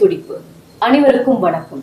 துடிப்பு. அனைவருக்கும் வணக்கம்.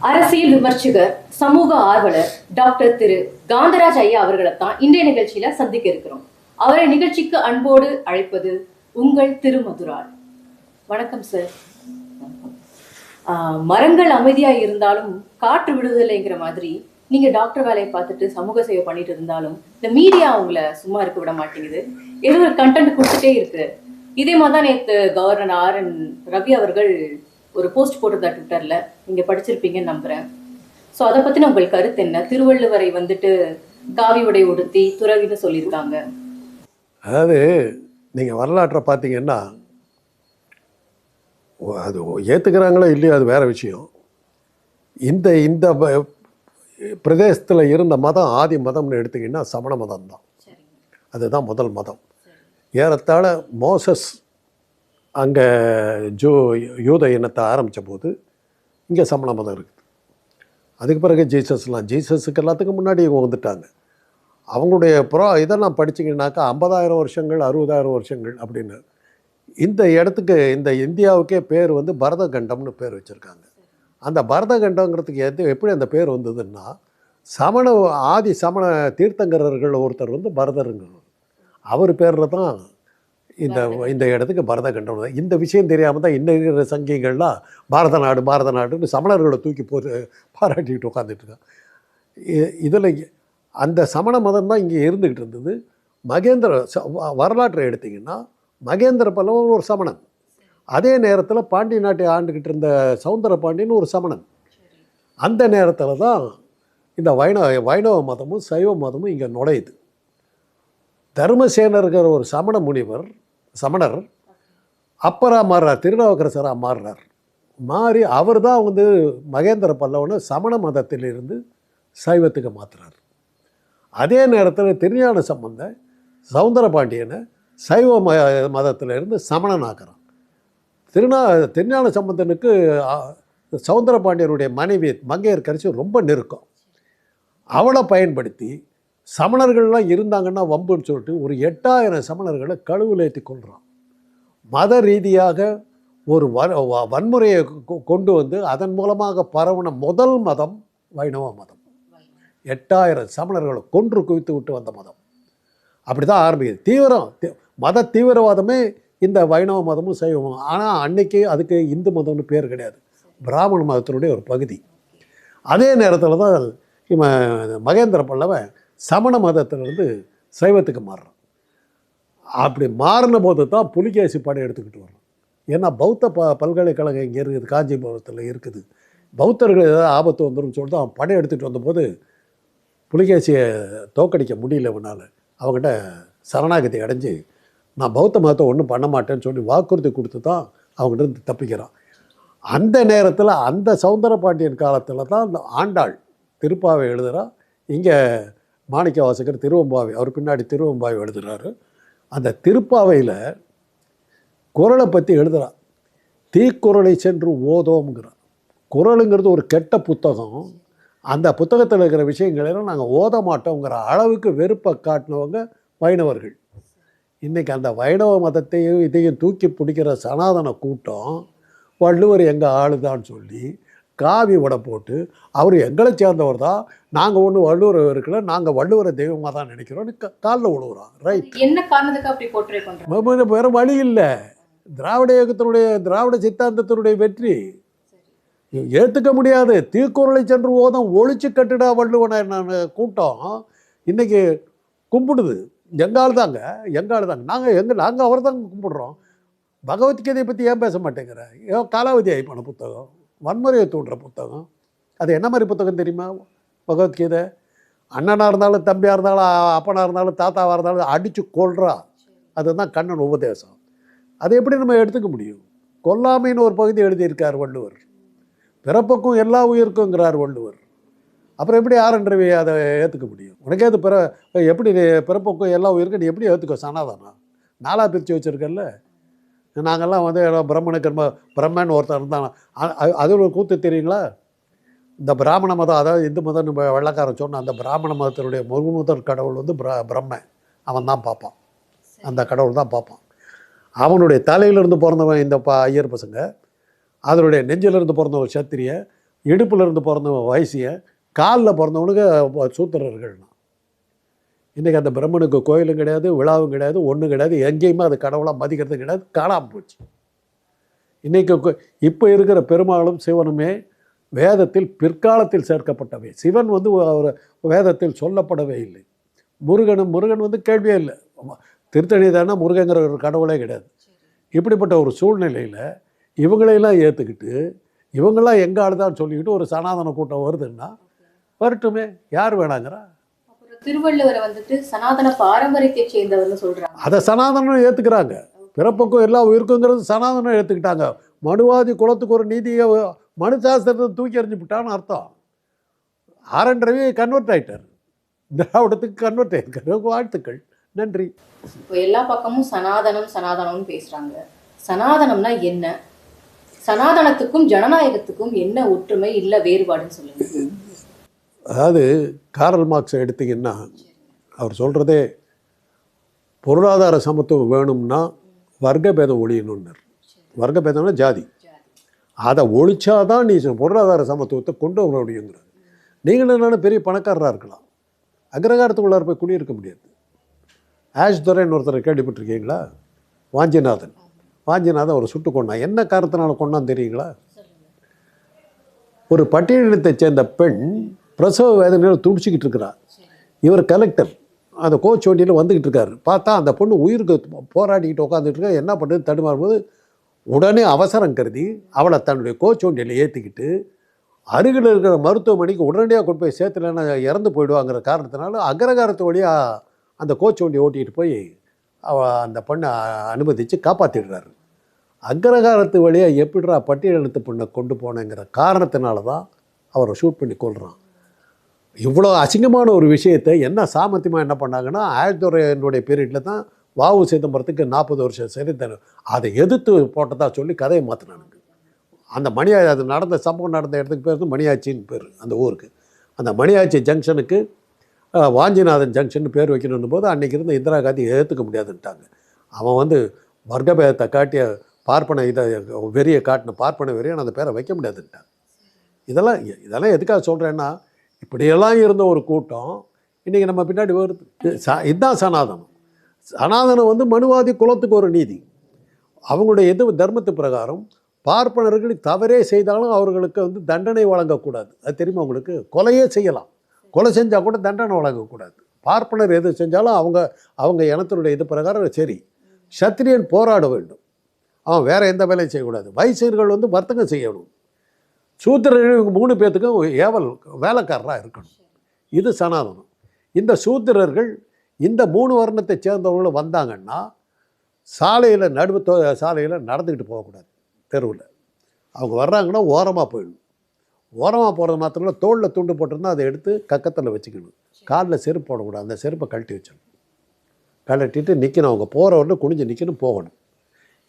அரசியல் விமர்சகர், சமூக ஆர்வலர் டாக்டர் திரு காந்தராஜ் ஐயா அவர்களை தான் இன்றைய நிகழ்ச்சியில சந்திக்க இருக்கிறோம். அவரை நிகழ்ச்சிக்கு அன்போடு அழைப்பது உங்கள் திருமதுரால். வணக்கம் சார். மரங்கள் அமைதியா இருந்தாலும் காற்று விடுதலைங்கிற மாதிரி நீங்க டாக்டர் வேலையை பார்த்துட்டு சமூக சேவை பண்ணிட்டு இருந்தாலும் இந்த மீடியா உங்களை சும்மா இருக்க விட மாட்டேங்குது. ஏதோ ஒரு கண்டென்ட் கொடுத்துட்டே இருக்கு. இதே மாதிரி தான் நேற்று கவர்னர் RN ரவி அவர்கள் ஒரு போஸ்ட் போட்டிருந்தா ட்விட்டர்ல, நீங்க படிச்சிருப்பீங்கன்னு நம்புறேன். ஸோ அதை பத்தின உங்கள் கருத்து என்ன? திருவள்ளுவரை வந்துட்டு காவி உடை உடுத்தி துறவின்னு சொல்லியிருக்காங்க. அதாவது நீங்கள் வரலாற்றை பார்த்தீங்கன்னா அது ஏற்றுக்கிறாங்களோ இல்லையோ அது வேறு விஷயம். இந்த பிரதேசத்தில் இருந்த மதம் ஆதி மதம்னு எடுத்திங்கன்னா சமண மதம் தான். அதுதான் முதல் மதம். ஏறத்தாழ மோசஸ் அங்கே யூத இனத்தை ஆரம்பித்த போது இங்கே சமண மதம் இருக்குது. அதுக்கு பிறகு ஜீசஸுக்கு எல்லாத்துக்கும் முன்னாடி இவங்க வந்துட்டாங்க. அவங்களுடைய இதெல்லாம் படிச்சிங்கன்னாக்கா 50,000 வருஷங்கள் 60,000 வருஷங்கள் அப்படின்னு. இந்த இடத்துக்கு இந்த இந்தியாவுக்கே பேர் வந்து பரதகண்டம்னு பேர் வச்சுருக்காங்க. அந்த பரதகண்டங்கிறதுக்கு எப்படி அந்த பேர் வந்ததுன்னா, ஆதி சமண தீர்த்தங்கரர்கள் ஒருத்தர் வந்து பரதருங்க, அவர் பேரில் தான் இந்த இடத்துக்கு பரதகண்டம். இந்த விஷயம் தெரியாமல் தான் இன்னும் சங்கிகள்லாம் பாரத நாடுன்னு சமணர்களை தூக்கி பாராட்டிக்கிட்டு உட்காந்துட்ருக்காங்க. இதில் அந்த சமண மதம் தான் இங்கே இருந்துக்கிட்டு இருந்தது. வரலாற்றை எடுத்திங்கன்னா மகேந்திர பல்லவன் ஒரு சமணன். அதே நேரத்தில் பாண்டிய நாட்டை ஆண்டுக்கிட்டு இருந்த சௌந்தர பாண்டியன் ஒரு சமணன். அந்த நேரத்தில் தான் இந்த வைணவ மதமும் சைவ மதமும் இங்கே நுழையுது. தர்மசேனருங்கிற ஒரு சமணர் அப்பராக மாறுறார், திருநாவுக்கரசராக மாறி அவர் தான் வந்து மகேந்திர பல்லவனை சமண மதத்திலிருந்து சைவத்துக்கு மாற்றுறார். அதே நேரத்தில் திருஞான சம்பந்தன் சௌந்தர பாண்டியனை சைவ மதத்திலிருந்து சமணன் ஆக்குறான். திருஞான சம்பந்தனுக்கு சௌந்தர பாண்டியனுடைய மனைவி மங்கையர்க்கரசி ரொம்ப நெருக்கம். அவளை பயன்படுத்தி சமணர்கள்லாம் இருந்தாங்கன்னா வம்புன்னு சொல்லிட்டு ஒரு 8,000 சமணர்களை கழுவில் ஏற்றி கொள்கிறான். மத ரீதியாக ஒரு வன்முறையை கொண்டு வந்து அதன் மூலமாக பரவின முதல் மதம் வைணவ மதம். 8,000 சமணர்களை கொன்று குவித்து விட்டு வந்த மதம். அப்படி தான் ஆரம்பிக்குது. மத தீவிரவாதமே இந்த வைணவ மதமும் சைவமும். ஆனால் அன்னைக்கு அதுக்கு இந்து மதம்னு பேர் கிடையாது, பிராமண மதத்தினுடைய ஒரு பகுதி. அதே நேரத்தில் தான் மகேந்திர பல்லவன் சமண மதத்திலிருந்து சைவத்துக்கு மாறுறான். அப்படி மாறின போது தான் புலிகேசி படை எடுத்துக்கிட்டு வர்றான். ஏன்னா பௌத்த பல்கலைக்கழகம் இங்கே இருக்குது, காஞ்சிபுரத்தில் இருக்குது. பௌத்தர்கள் ஏதாவது ஆபத்து வந்துடும் சொல்லிட்டு அவன் படை எடுத்துகிட்டு வந்தபோது புலிகேசியை தோக்கடிக்க முடியல. அவனால் அவங்ககிட்ட சரணாகதி அடைஞ்சு நான் பௌத்த மதத்தை ஒன்றும் பண்ண மாட்டேன்னு சொல்லி வாக்குறுதி கொடுத்து தான் அவங்ககிட்ட தப்பிக்கிறான். அந்த நேரத்தில் அந்த சௌந்தர பாண்டியன் காலத்தில் தான் அந்த ஆண்டாள் திருப்பாவை எழுதுகிறா. இங்கே மாணிக்க வாசகர் திருவம்பாவை, அவர் பின்னாடி திருவம்பாவை எழுதுகிறாரு. அந்த திருப்பாவையில் குறளை பற்றி எழுதுகிறார். தீக்குறளை சென்று ஓதோம்ங்கிறார். குறளுங்கிறது ஒரு கெட்ட புத்தகம். அந்த புத்தகத்தில் இருக்கிற விஷயங்களெல்லாம் நாங்கள் ஓத மாட்டோங்கிற அளவுக்கு வெறுப்பை காட்டினவங்க வைணவர்கள். இன்றைக்கி அந்த வைணவ மதத்தையும் இதையும் தூக்கி பிடிக்கிற சனாதன கூட்டம் வள்ளுவர் எங்கள் ஆளுதான்னு சொல்லி காவி உடை போட்டு அவர் எங்களை சேர்ந்தவர் தான், நாங்கள் ஒன்றும் வள்ளுவர் இருக்கல, நாங்கள் வள்ளுவரை தெய்வமாக தான் நினைக்கிறோன்னு காலில் விழுவுறோம். ரைட், என்ன காரணத்துக்கு அப்படி போட்டு வேறு வழி இல்லை. திராவிட சித்தாந்தத்தினுடைய வெற்றி ஏற்றுக்க முடியாது. தீக்குறளை சென்று ஓதம் ஒழிச்சு கட்டுடா வள்ளுவனை கூட்டம் இன்றைக்கி கும்பிடுது. எங்காள் தாங்க. நாங்கள் அவர் தாங்க கும்பிடுறோம். பகவத்கீதையை பற்றி ஏன் பேச மாட்டேங்கிற? காலாவதி ஆகிப்பான புத்தகம், வன்முறையை தூண்டுற புத்தகம். அது என்ன மாதிரி புத்தகம் தெரியுமா? பகவத்கீதை அண்ணனாக இருந்தாலும் தம்பியாக இருந்தாலும் அப்பனாக இருந்தாலும் தாத்தாவாக இருந்தாலும் அடித்து கொள்றா. அதுதான் கண்ணன் உபதேசம். அதை எப்படி நம்ம எடுத்துக்க முடியும்? கொல்லாமைன்னு ஒரு பகுதி எழுதியிருக்கார் வள்ளுவர். பிறப்புக்கும் எல்லா உயிருக்குங்கிறார் வள்ளுவர். அப்புறம் எப்படி ஆரன்றவை அதை ஏற்றுக்க முடியும்? உனக்கே அது எப்படி பிறப்புக்கும் எல்லா உயிருக்கும் நீ எப்படி ஏற்றுக்க? சனாதனம் 4 பிரித்து வச்சுருக்கல. நாங்கள்லாம் வந்து பிரம்மன் ஒருத்தர் இருந்தாங்க. அது ஒரு கூத்து தெரியுங்களா? இந்த பிராமண மதம், அதாவது இந்து மதம் நம்ம வெள்ளக்காரன் சொன்ன அந்த பிராமண மதத்தினுடைய முதல் கடவுள் வந்து பிரம்மன். அவன் தான் பார்ப்பான், அந்த கடவுள் தான் பார்ப்பான். அவனுடைய தலையிலிருந்து பிறந்தவன் இந்த ஐயர் பசங்க. அதனுடைய நெஞ்சிலிருந்து பிறந்த ஒரு சத்திரிய, இடுப்பிலிருந்து பிறந்த வைசிய, காலில் பிறந்தவனுக்கு சூத்திரர்கள். இன்றைக்கி அந்த பிரம்மனுக்கு கோயிலும் கிடையாது, விழாவும் கிடையாது, ஒன்றும் கிடையாது, எங்கேயுமே அது கடவுளாக மதிக்கிறது கிடையாது, காணாமல் போச்சு. இன்றைக்கி இப்போ இருக்கிற பெருமாளும் சிவனுமே வேதத்தில் பிற்காலத்தில் சேர்க்கப்பட்டவை. சிவன் வந்து ஒரு வேதத்தில் சொல்லப்படவே இல்லை. முருகன் வந்து கேள்வியே இல்லை. திருத்தணி தானே முருகங்கிற ஒரு கடவுளே கிடையாது. இப்படிப்பட்ட ஒரு சூழ்நிலையில் இவங்களையெல்லாம் ஏற்றுக்கிட்டு இவங்களாம் எங்கள் ஆளுதான்னு சொல்லிக்கிட்டு ஒரு சனாதன கூட்டம் வருதுன்னா வரட்டுமே, யார் வேணாங்கிறா? திருவள்ளுவரை வந்துட்டு சனாதன பாரம்பரியத்தை சேர்ந்தவர்னு சொல்றாங்க. அதை சனாதனம் ஏற்றுக்கிறாங்க. பிறப்புக்கும் எல்லா உயிருக்குங்கிறது சனாதனம் ஏற்றுக்கிட்டாங்க. மனுவாதி குலத்துக்கு ஒரு நீதியை மனு சாஸ்திரத்தை தூக்கி எறிஞ்சுட்டான்னு அர்த்தம். ஆர்.என். ரவி கன்வெர்ட் ஆகிட்டார், திராவிடத்துக்கு கன்வெர்ட் ஆகிருக்காரு. வாழ்த்துக்கள், நன்றி. இப்போ எல்லா பக்கமும் சனாதனம்னு பேசுறாங்க. சனாதனம்னா என்ன? சனாதனத்துக்கும் ஜனநாயகத்துக்கும் என்ன ஒற்றுமை இல்லை வேறுபாடுன்னு சொல்லுங்க. அதாவது காரல் மார்க்ஸை எடுத்திங்கன்னா அவர் சொல்கிறதே பொருளாதார சமத்துவம் வேணும்னா வர்க்கபேதம் ஒழியணுன்னார். வர்க்கபேதம்னா ஜாதி, அதை ஒழிச்சாதான் நீ பொருளாதார சமத்துவத்தை கொண்டு வர முடியுங்கிறார். நீங்கள் என்னென்ன பெரிய பணக்காரராக இருக்கலாம், அக்ரகாரத்துக்குள்ளார போய் குடியிருக்க முடியாது. ஆஷ் துரைன்னு ஒருத்தரை கேள்விப்பட்டிருக்கீங்களா? வாஞ்சிநாதன் ஒரு சுட்டு கொண்டான். என்ன காரணத்தினால கொண்டான்னு தெரியுங்களா? ஒரு பட்டியலினத்தை சேர்ந்த பெண் பிரசவ வேதனையில் துடிச்சிக்கிட்டு இருக்கிறார். இவர் கலெக்டர், அந்த கோச் வண்டியில் வந்துக்கிட்டு இருக்காரு. பார்த்தா அந்த பொண்ணு உயிருக்கு போராடிக்கிட்டு உட்காந்துட்டு இருக்கா. என்ன பண்ணுறது தடுமாறும்போது உடனே அவசரம் கருதி அவளை தன்னுடைய கோச் வண்டியில் ஏற்றிக்கிட்டு அருகில் இருக்கிற மருத்துவமனைக்கு உடனடியாக கொண்டு போய் சேர்த்துலன்னா இறந்து போயிடுவாங்கிற காரணத்தினால அக்ரகாரத்து வழியாக அந்த கோச் வண்டியை ஓட்டிகிட்டு போய் அந்த பொண்ணை அனுமதித்து காப்பாற்றிடுறாரு. அக்ரகாரத்து வழியாக எப்படிடா பட்டியலினத்து பொண்ணை கொண்டு போனேங்கிற காரணத்தினால தான் அவரை ஷூட் பண்ணி கொள்கிறான். இவ்வளோ அசிங்கமான ஒரு விஷயத்தை என்ன சாமர்த்தியமாக என்ன பண்ணாங்கன்னா, 1000 பீரியடில் தான் வாவு சிதம்பரத்துக்கு 40 வருஷம் சரி தரும் அதை எதிர்த்து போட்டதா சொல்லி கதையை மாற்றினானுங்க. அந்த அது நடந்த சம்பவம் நடந்த இடத்துக்கு பேர் மணியாச்சின்னு பேர் அந்த ஊருக்கு. அந்த மணியாச்சி ஜங்ஷனுக்கு வாஞ்சிநாதன் ஜங்ஷன் பேர் வைக்கணும் போது அன்றைக்கி இருந்த இந்திரா காந்தி ஏற்றுக்க முடியாதுன்ட்டாங்க. அவன் வந்து வர்க்கபேதத்தை காட்டிய பார்ப்பன வெறியை காட்டின பார்ப்பன வெறியை அந்த பேரை வைக்க முடியாதுன்ட்டாங்க. இதெல்லாம் எதுக்காக சொல்கிறேன்னா, இப்படியெல்லாம் இருந்த ஒரு கூட்டம் இன்றைக்கி நம்ம பின்னாடி வருது. இதுதான் சனாதனம். சனாதனம் வந்து மனுவாதி குலத்துக்கு ஒரு நீதி. அவங்களுடைய தர்மத்து பிரகாரம் பார்ப்பனர்கள் தவறே செய்தாலும் அவர்களுக்கு வந்து தண்டனை வழங்கக்கூடாது. அது தெரியுமா உங்களுக்கு? கொலையே செய்யலாம், கொலை செஞ்சால் கூட தண்டனை வழங்கக்கூடாது. பார்ப்பனர் எது செஞ்சாலும் அவங்க இனத்தினுடைய இது பிரகாரம் சரி. சத்திரியன் போராட வேண்டும், அவன் வேறு எந்த வேலையும் செய்யக்கூடாது. வைசியர்கள் வந்து வர்த்தகம் செய்யணும். சூத்திரர்கள் இவங்க 3 பேர்த்துக்கும் ஏவல் வேலைக்காரராக இருக்கணும். இது சனாதனம். இந்த சூத்திரர்கள் இந்த 3 வர்ணத்தை சேர்ந்தவங்களும் வந்தாங்கன்னா சாலையில் சாலையில் நடந்துக்கிட்டு போகக்கூடாது. தெருவில் அவங்க வர்றாங்கன்னா ஓரமாக போயிடணும். ஓரமாக போகிறது மாத்திரம் இல்லை, தோளில் துண்டு போட்டிருந்தால் அதை எடுத்து கக்கத்தில் வச்சுக்கணும். காலில் செருப்பு போடக்கூடாது, அந்த செருப்பை கழட்டி வச்சிடணும். கழட்டிட்டு நிற்கணும். அவங்க போகிறவர்கள் குனிஞ்சு நிற்கணும், போகணும்.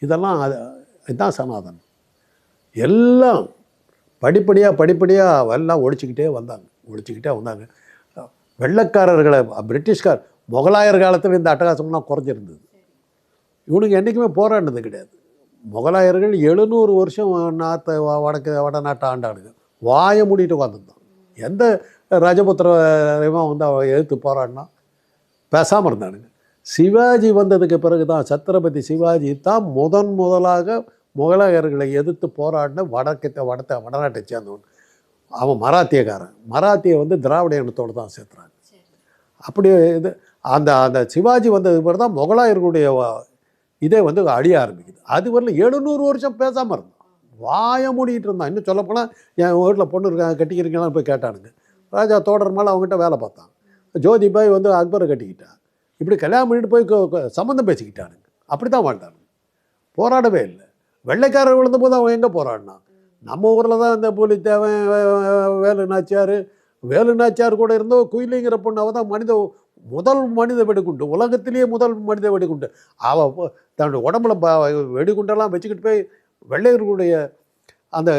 இதெல்லாம் இதுதான் சனாதனம். எல்லாம் படிப்படியாக எல்லாம் ஒழிச்சிக்கிட்டே வந்தாங்க. வெள்ளைக்காரர்களை பிரிட்டிஷ்கார் முகலாயர் காலத்தில் இந்த அட்டகாசம்லாம் குறைஞ்சிருந்தது. இவனுக்கு என்றைக்குமே போராடினது கிடையாது. முகலாயர்கள் 700 வருஷம் வடநாட்டை ஆண்டானுங்க. வாயை மூடிட்டு உட்காந்துருந்தான். எந்த ராஜபுத்திரமாக வந்து அவன் எதிர்த்து போராடினா பேசாமல் இருந்தானுங்க. சிவாஜி வந்ததுக்கு பிறகு தான், சத்ரபதி சிவாஜி தான் முதலாக முகலாயர்களை எதிர்த்து போராடின வடநாட்டை சேர்ந்தவன். அவன் மராத்தியை வந்து திராவிட இனத்தோடு தான் சேர்த்துறாங்க. அப்படி இது அந்த சிவாஜி வந்ததுக்கு பிறகு தான் முகலாயர்களுடைய இதே வந்து அழிய ஆரம்பிக்குது. அது வரல 700 வருஷம் பேசாமல் இருந்தான், வாய மூடிக்கிட்டு இருந்தான். இன்னும் சொல்லப்போனால் என் வீட்டில் பொண்ணு இருக்காங்க, கட்டிக்கிறீங்களான்னு போய் கேட்டானுங்க. ராஜா தோடர் மேலே அவங்ககிட்ட வேலை பார்த்தான். ஜோதிபாய் வந்து அக்பரை கட்டிக்கிட்டான். இப்படி கல்யாணம் பண்ணிட்டு போய் சம்மந்தம் பேசிக்கிட்டானுங்க. அப்படி தான் வாழ்ந்தானுங்க, போராடவே இல்லை. வெள்ளைக்காரர் விழுந்தபோது அவன் எங்கே போராடினான்? நம்ம ஊரில் தான் இந்த பூலித்தேவன், வேலு நாச்சியார் கூட இருந்தோ குயிலிங்கிற பொண்ணு. அவள் தான் முதல் மனித வெடிகுண்டு, உலகத்திலேயே முதல் மனித வெடிகுண்டு. அவள் தன்னுடைய உடம்புல வெடிகுண்டெல்லாம் வச்சுக்கிட்டு போய் வெள்ளையர்களுடைய அந்த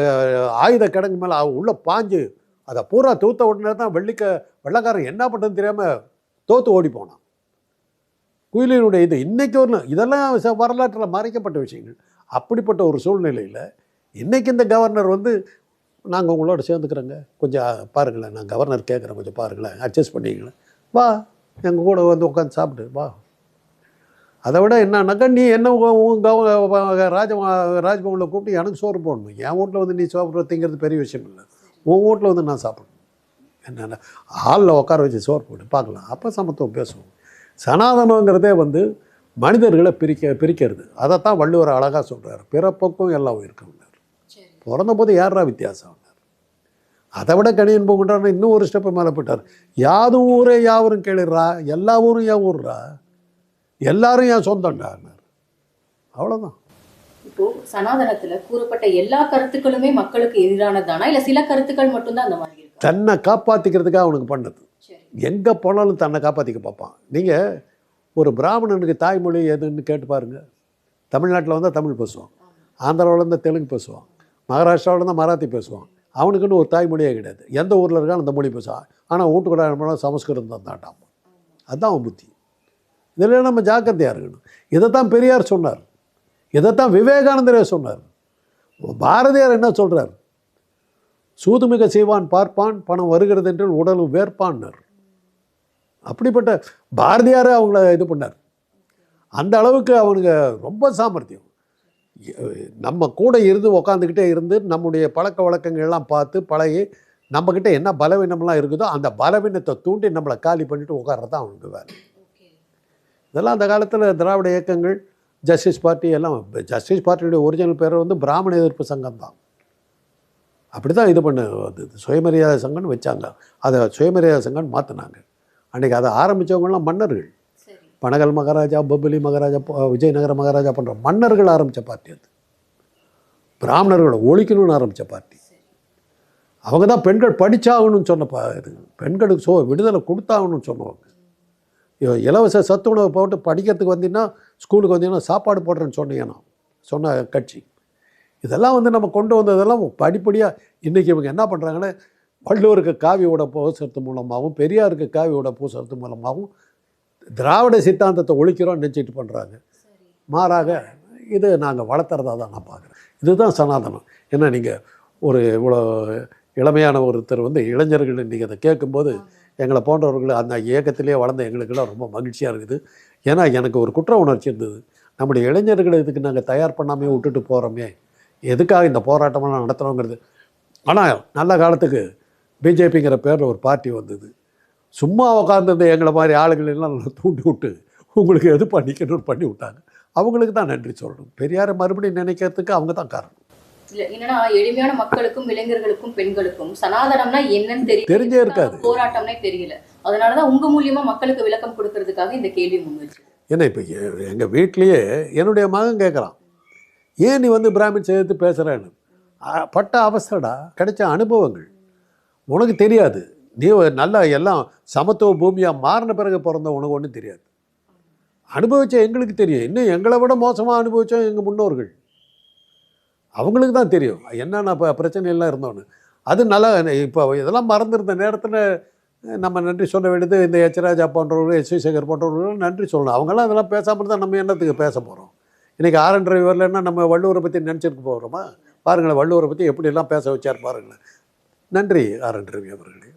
ஆயுத கிடங்கு மேலே உள்ளே பாஞ்சு அதை பூரா தூத்த உடனே தான் வெள்ளைக்காரன் என்ன பண்ணுறதுன்னு தெரியாமல் தோற்று ஓடி போனான். குயிலினுடைய இது இன்றைக்கி இதெல்லாம் வரலாற்றில் மறைக்கப்பட்ட விஷயங்கள். அப்படிப்பட்ட ஒரு சூழ்நிலையில் இன்றைக்கி இந்த கவர்னர் வந்து நாங்கள் உங்களோட சேர்ந்துக்கிறோங்க, கொஞ்சம் பாருங்களேன், நான் கவர்னர் கேட்குறேன், கொஞ்சம் பாருங்களேன், அட்ஜஸ்ட் பண்ணிங்களேன், வா எங்கள் கூட வந்து உட்காந்து சாப்பிடு வா. அதை விட என்னன்னாக்கா, நீ என்ன ராஜ்பவனில் கூப்பிட்டு எனக்கு சோறு போடணும். என் வீட்டில் வந்து நீ சாப்பிட்றதுங்கிறது பெரிய விஷயம் இல்லை. உன் வீட்டில் வந்து நான் சாப்பிடணும். என்னென்ன ஹாலில் உட்கார வச்சு சோறு போட்டு பார்க்கலாம், அப்போ சமத்துவம் பேசுவோம். சனாதனங்கிறதே வந்து மனிதர்களை பிரிக்கிறது. அதைத்தான் வள்ளுவர் அழகாக சொல்கிறார், பிறப்புக்கும் எல்லாம் உயிருக்கும். பிறந்த போது யாரா வித்தியாசம்? அதை விட கணியன் போகின்றார் இன்னும் ஒரு ஸ்டெப்பு மேலே போயிட்டார். யாதும் ஊரே யாவரும் கேளுறா, எல்லா ஊரும் ஏன் ஊர்றா, எல்லாரும் ஏன் சொந்தம்டான்னார். அவ்வளோதான். இப்போ சனாதனத்துல கூறப்பட்ட எல்லா கருத்துக்களுமே மக்களுக்கு எதிரானதானா, இல்ல சில கருத்துக்கள் மட்டும்தான் அந்த மாதிரி இருக்கு? தன்னை காப்பாற்றிக்கிறதுக்காக அவனுக்கு பண்ணது. எங்கே போனாலும் தன்னை காப்பாற்றிக்க பார்ப்பான். நீங்கள் ஒரு பிராமணனுக்கு தாய்மொழி எதுன்னு கேட்டு பாருங்கள். தமிழ்நாட்டில் வந்தால் தமிழ் பேசுவான், ஆந்திராவில் இருந்தால் தெலுங்கு பேசுவான், மகாராஷ்டிராவில் இருந்தால் மராத்தி பேசுவான். அவனுக்குன்னு ஒரு தாய்மொழியே கிடையாது. எந்த ஊரில் இருக்காலும் அந்த மொழி பேசுவான். ஆனால் வீட்டுக்கூட சமஸ்கிருதம் தான் தாண்டாம். அதுதான் அவன் புத்தி. இதில் நம்ம ஜாக்கிரதையாக இருக்கணும். இதைத்தான் பெரியார் சொன்னார், இதைத்தான் விவேகானந்தரே சொன்னார். பாரதியார் என்ன சொல்கிறார்? சூதுமிக செய்வான் பார்ப்பான், பணம் வருகிறது என்று உடலும் வேர்ப்பான்னர். அப்படிப்பட்ட பாரதியாரை அவங்கள இது பண்ணார். அந்த அளவுக்கு அவனுக்கு ரொம்ப சாமர்த்தியம். நம்ம கூட இருந்து உக்காந்துக்கிட்டே இருந்து நம்முடைய பழக்க வழக்கங்கள்லாம் பார்த்து பழகி நம்மக்கிட்ட என்ன பலவீனம்லாம் இருக்குதோ அந்த பலவீனத்தை தூண்டி நம்மளை காலி பண்ணிவிட்டு உட்கார்றது தான் அவனுக்கு வேலை. இதெல்லாம் அந்த காலத்தில் திராவிட இயக்கங்கள், ஜஸ்டிஸ் பார்ட்டி எல்லாம், ஜஸ்டிஸ் பார்ட்டியுடைய ஒரிஜினல் பேர் வந்து பிராமண எதிர்ப்பு சங்கம் தான். அப்படி தான் இது பண்ண சுயமரியாதை சங்கம்னு வச்சாங்க. அதை சுயமரியாதை சங்கம்னு மாற்றினாங்க. அன்றைக்கி அதை ஆரம்பித்தவங்களாம் மன்னர்கள். பனகல் மகாராஜா, பப்புலி மகாராஜா, விஜயநகர மகாராஜா போன்ற மன்னர்கள் ஆரம்பித்த பார்ட்டி அது. பிராமணர்களை ஒழிக்கணும்னு ஆரம்பித்த பார்ட்டி. அவங்க தான் பெண்கள் படித்தாகணும்னு சொன்ன இது, பெண்களுக்கு விடுதலை கொடுத்தாகணும்னு சொன்னவங்க. இலவச சத்துணவு போட்டு படிக்கிறதுக்கு வந்தீங்கன்னா, ஸ்கூலுக்கு வந்தீங்கன்னா சாப்பாடு போடுறேன்னு சொன்னீங்கன்னா சொன்ன கட்சி. இதெல்லாம் வந்து நம்ம கொண்டு வந்ததெல்லாம் படிப்படியாக இன்றைக்கி இவங்க என்ன பண்ணுறாங்கன்னா, வள்ளுவருக்கு காவியோட பூசறது மூலமாகவும் பெரியாருக்கு காவியோட பூசறது மூலமாகவும் திராவிட சித்தாந்தத்தை ஒழிக்கிறோம் நினச்சிட்டு பண்ணுறாங்க. மாறாக இது நாங்கள் வளர்த்துறதா தான் நான் பார்க்குறேன். இதுதான் சனாதனம். ஏன்னா நீங்கள் ஒரு இவ்வளோ இளமையான ஒருத்தர் வந்து இளைஞர்கள் இன்றைக்கி அதை கேட்கும்போது எங்களை போன்றவர்கள் அந்த இயக்கத்திலே வளர்ந்த எங்களுக்கெல்லாம் ரொம்ப மகிழ்ச்சியாக இருக்குது. ஏன்னா எனக்கு ஒரு குற்ற உணர்ச்சி இருந்தது. நம்முடைய இளைஞர்களை இதுக்கு நாங்கள் தயார் பண்ணாமே விட்டுட்டு போகிறோமே, எதுக்காக இந்த போராட்டமெல்லாம் நடத்துகிறோங்கிறது. ஆனால் நல்ல காலத்துக்கு பிஜேபிங்கிற பேரில் ஒரு பார்ட்டி வந்தது. சும்மா உட்காந்துருந்த எங்களை மாதிரி ஆளுகள் எல்லாம் தூண்டி விட்டு உங்களுக்கு எது பண்ணிக்கணும்னு பண்ணி விட்டாங்க. அவங்களுக்கு தான் நன்றி சொல்லணும். பெரியாரை மறுபடியும் நினைக்கிறதுக்கு அவங்க தான் காரணம். இல்ல என்னன்னா, எளிமையான மக்களுக்கும் இளைஞர்களுக்கும் பெண்களுக்கும் சனாதனம்னா என்னன்னு தெரிஞ்சே இருக்காது, போராட்டம்னே தெரியல. அதனாலதான் உங்க மூலியமா மக்களுக்கு விளக்கம் கொடுக்கறதுக்காக இந்த கேள்வி முன்வச்சு. ஏன்னா இப்போ எங்கள் வீட்லேயே என்னுடைய மகன் கேட்குறான், ஏன் நீ வந்து பிராமின் சேர்த்து பேசுகிறேன்னு. பட்ட அவஸ்தடா, கிடைச்ச அனுபவங்கள் உனக்கு தெரியாது. நீ நல்லா எல்லாம் சமத்துவ பூமியாக மாறின பிறகு பிறந்த உனக்கு ஒன்றும் தெரியாது. அனுபவிச்ச எங்களுக்கு தெரியும். இன்னும் எங்களை விட மோசமாக அனுபவித்தோம் எங்கள் முன்னோர்கள். அவங்களுக்கு தான் தெரியும் என்னென்ன பிரச்சனையெல்லாம் இருந்தோன்னு. அது நல்லா இப்போ இதெல்லாம் மறந்துருந்த நேரத்தில் நம்ம நன்றி சொல்ல வேண்டியது இந்த எச்ராஜா போன்றவர்கள், எஸ் வி சேகர் போன்றவர்களும் நன்றி சொல்லணும். அவங்களாம் அதெல்லாம் பேசாமல் தான் நம்ம என்னத்துக்கு பேச போகிறோம். இன்றைக்கி ஆர்என் ரவி வரலன்னா நம்ம வள்ளுவரை பற்றி நினச்சிட்டு போகிறோமா? பாருங்களேன், வள்ளுவரை பற்றி எப்படியெல்லாம் பேச வச்சார் பாருங்களேன். நன்றி ஆர்என் ரவி அவர்களே.